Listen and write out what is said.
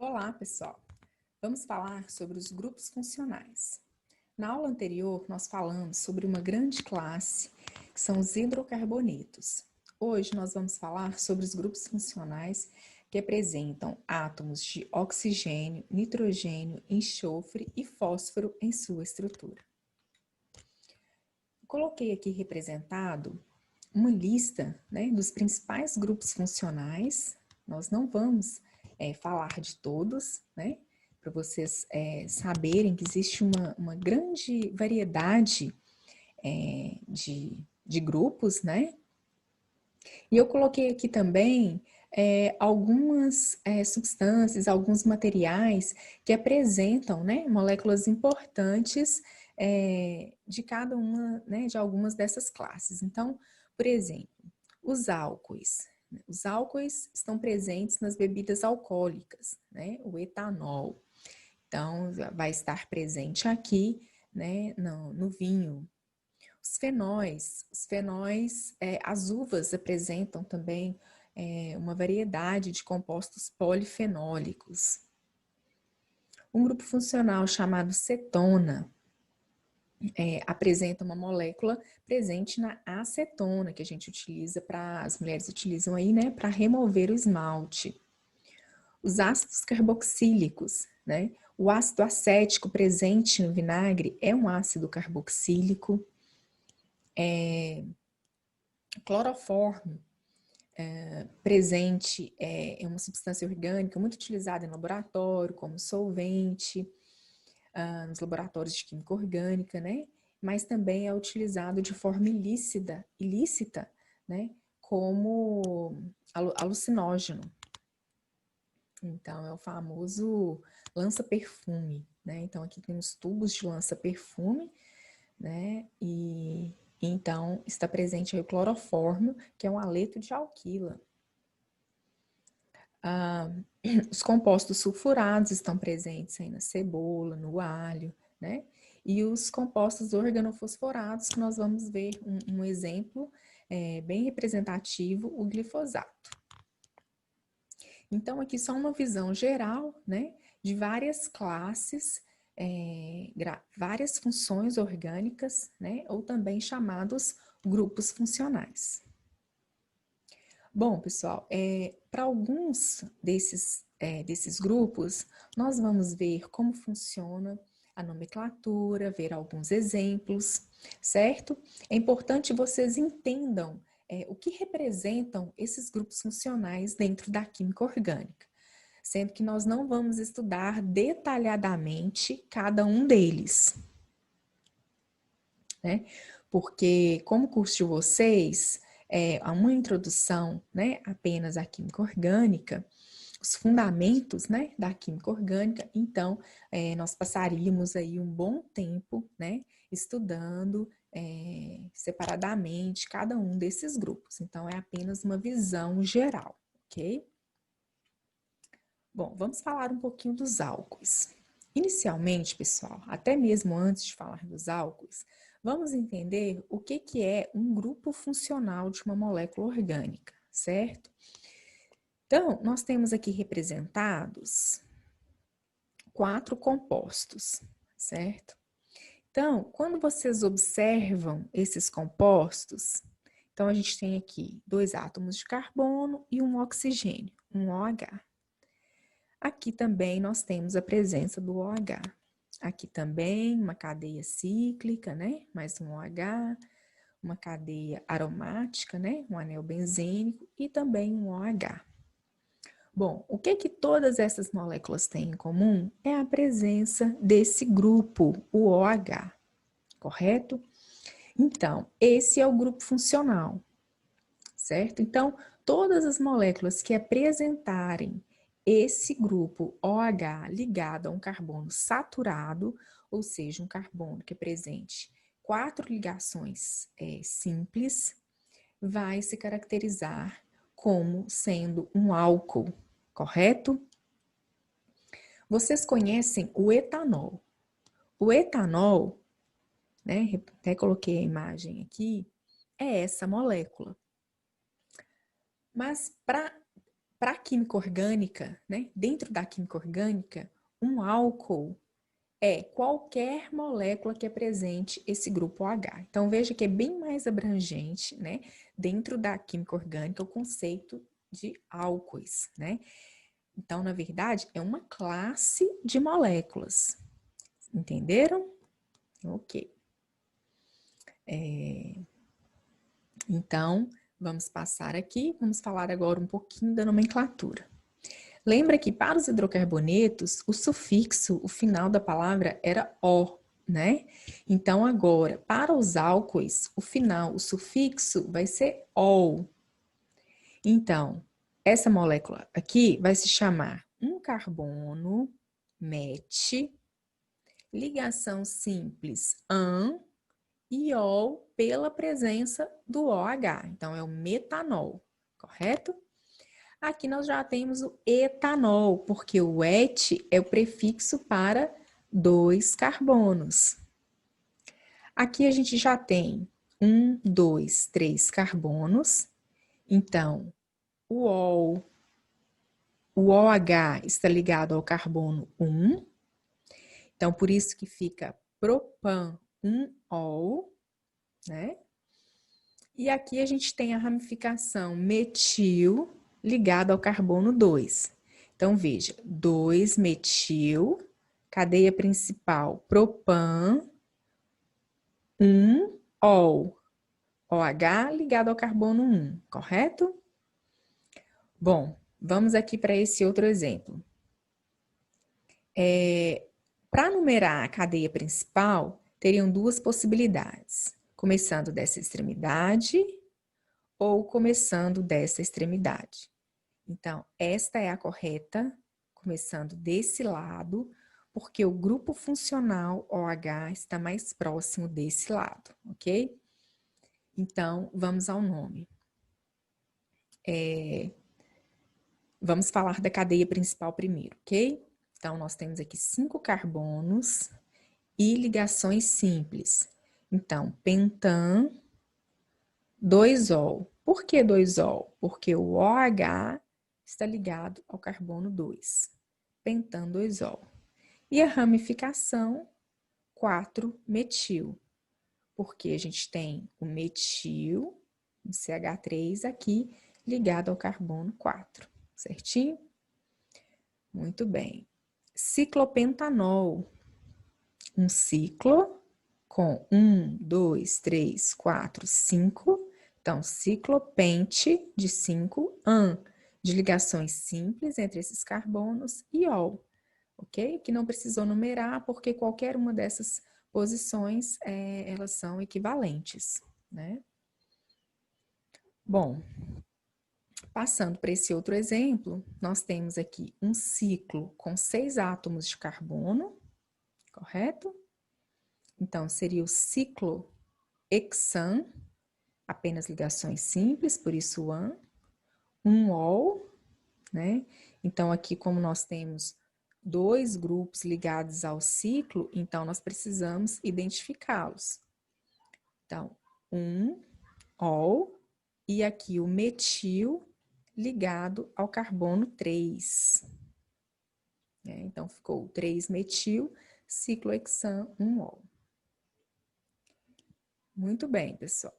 Olá, pessoal! Vamos falar sobre os grupos funcionais. Na aula anterior, nós falamos sobre uma grande classe, que são os hidrocarbonetos. Hoje, nós vamos falar sobre os grupos funcionais que apresentam átomos de oxigênio, nitrogênio, enxofre e fósforo em sua estrutura. Coloquei aqui representado uma lista, dos principais grupos funcionais. Nós não vamos falar de todos, para vocês saberem que existe uma grande variedade de grupos, E eu coloquei aqui também algumas substâncias, alguns materiais que apresentam, moléculas importantes de cada uma, de algumas dessas classes. Então, por exemplo, os álcoois. Os álcoois estão presentes nas bebidas alcoólicas, o etanol. Então, vai estar presente aqui, no vinho. Os fenóis, as uvas apresentam também uma variedade de compostos polifenólicos. Um grupo funcional chamado cetona apresenta uma molécula presente na acetona, que a gente utiliza as mulheres utilizam aí, para remover o esmalte. Os ácidos carboxílicos, O ácido acético presente no vinagre é um ácido carboxílico. Cloroformo presente é uma substância orgânica muito utilizada em laboratório, como solvente, nos laboratórios de química orgânica, Mas também é utilizado de forma ilícita, como alucinógeno. Então, é o famoso lança-perfume, Então, aqui tem os tubos de lança-perfume, E então está presente aí o cloroformo, que é um haleto de alquila. Os compostos sulfurados estão presentes aí na cebola, no alho, E os compostos organofosforados, que nós vamos ver um exemplo bem representativo, o glifosato. Então, aqui só uma visão geral, de várias classes, várias funções orgânicas, ou também chamados grupos funcionais. Bom, pessoal, para alguns desses grupos, nós vamos ver como funciona a nomenclatura, ver alguns exemplos, certo? É importante vocês entendam o que representam esses grupos funcionais dentro da química orgânica, sendo que nós não vamos estudar detalhadamente cada um deles, Porque, como curso de vocês, há uma introdução, apenas à química orgânica, os fundamentos, da química orgânica, então, nós passaríamos aí um bom tempo, estudando separadamente cada um desses grupos. Então, é apenas uma visão geral, ok? Bom, vamos falar um pouquinho dos álcoois. Inicialmente, pessoal, até mesmo antes de falar dos álcoois, vamos entender o que é um grupo funcional de uma molécula orgânica, certo? Então, nós temos aqui representados 4 compostos, certo? Então, quando vocês observam esses compostos, então a gente tem aqui 2 átomos de carbono e um oxigênio, um OH. Aqui também nós temos a presença do OH. Aqui também uma cadeia cíclica, mais um OH, uma cadeia aromática, um anel benzênico e também um OH. Bom, o que todas essas moléculas têm em comum é a presença desse grupo, o OH, correto? Então, esse é o grupo funcional, certo? Então, todas as moléculas que apresentarem esse grupo OH ligado a um carbono saturado, ou seja, um carbono que apresente 4 ligações simples, vai se caracterizar como sendo um álcool, correto? Vocês conhecem o etanol. O etanol, até coloquei a imagem aqui, é essa molécula. Mas para para a química orgânica, né, dentro da química orgânica, um álcool é qualquer molécula que apresente esse grupo OH. Então, veja que é bem mais abrangente, né, dentro da química orgânica, o conceito de álcoois, né? Então, na verdade, é uma classe de moléculas. Entenderam? Ok. Então, vamos passar aqui, vamos falar agora um pouquinho da nomenclatura. Lembra que para os hidrocarbonetos, o sufixo, o final da palavra era O, né? Então, agora, para os álcoois, o final, o sufixo vai ser OL. Então, essa molécula aqui vai se chamar um carbono, MET, ligação simples AN, e ol pela presença do OH. Então, é o metanol, correto? Aqui nós já temos o etanol, porque o et é o prefixo para 2 carbonos. Aqui a gente já tem 1, 2, 3 carbonos. Então, o ol, o OH está ligado ao carbono 1. Então, por isso que fica propan 1-ol, né? E aqui a gente tem a ramificação metil ligado ao carbono 2. Então, veja, 2-metil, cadeia principal propan, 1-ol, OH ligado ao carbono 1, correto? Bom, vamos aqui para esse outro exemplo. Para numerar a cadeia principal, teriam duas possibilidades. Começando dessa extremidade ou começando dessa extremidade. Então, esta é a correta, começando desse lado, porque o grupo funcional OH está mais próximo desse lado, ok? Então, vamos ao nome. Vamos falar da cadeia principal primeiro, ok? Então, nós temos aqui 5 carbonos e ligações simples. Então, pentan, 2-ol. Por que 2-ol? Porque o OH está ligado ao carbono 2. Pentan 2-ol. E a ramificação 4-metil. Porque a gente tem o metil, o CH3 aqui, ligado ao carbono 4. Certinho? Muito bem. Ciclopentanol. Um ciclo com 1, 2, 3, 4, 5. Então, ciclopente de 5, AN, de ligações simples entre esses carbonos e ol, ok? Que não precisou numerar, porque qualquer uma dessas posições, elas são equivalentes, né? Bom, passando para esse outro exemplo, nós temos aqui um ciclo com 6 átomos de carbono, correto? Então, seria o ciclo hexan, apenas ligações simples, por isso AN, um ol, né? Então, aqui como nós temos 2 grupos ligados ao ciclo, então nós precisamos identificá-los. Então, um ol e aqui o metil ligado ao carbono 3. Então, ficou 3-metil, ciclohexan, 1-ol. Muito bem, pessoal.